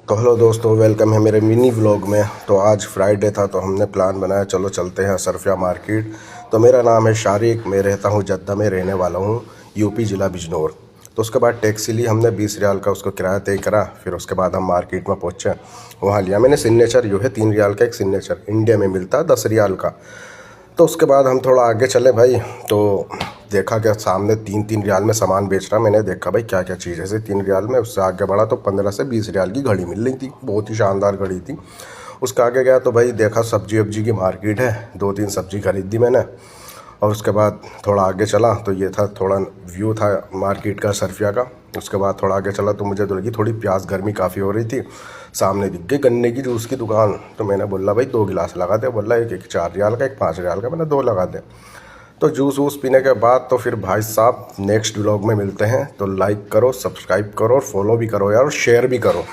तो हेलो दोस्तों, वेलकम है मेरे मिनी व्लॉग में। तो आज फ्राइडे था तो हमने प्लान बनाया चलो चलते हैं सरफिया मार्केट। तो मेरा नाम है शारिक, मैं रहता हूँ जद्दा में, रहने वाला हूँ यूपी ज़िला बिजनौर। तो उसके बाद टैक्सी ली हमने 20 रियाल का, उसको किराया तय करा। फिर उसके बाद हम मार्केट में पहुँचे, वहाँ लिया मैंने सिग्नेचर, जो है 3 रियाल का एक सिग्नेचर, इंडिया में मिलता है 10 रियाल का। तो उसके बाद हम थोड़ा आगे चले भाई, तो देखा क्या सामने 3-3 रियाल में सामान बेच रहा। मैंने देखा भाई क्या क्या चीज़ है ऐसे 3 रियाल में। उससे आगे बढ़ा तो 15 से 20 रियाल की घड़ी मिल रही थी, बहुत ही शानदार घड़ी थी। उसके आगे गया तो भाई देखा सब्जी वब्जी की मार्केट है, 2-3 सब्जी खरीदी मैंने। और उसके बाद थोड़ा आगे चला तो ये था, थोड़ा व्यू था मार्केट का, सरफिया का। उसके बाद थोड़ा आगे चला तो मुझे तो लगी थोड़ी प्यास, गर्मी काफ़ी हो रही थी। सामने दिख गई गन्ने की जूस की दुकान, तो मैंने बोला भाई 2 गिलास लगा दे। बोला एक 4 रियाल का, एक 5 रियाल का। मैंने 2 लगा दे। तो जूस वूस पीने के बाद तो फिर भाई साहब नेक्स्ट व्लॉग में मिलते हैं। तो लाइक करो, सब्सक्राइब करो और फॉलो भी करो यार, और शेयर भी करो।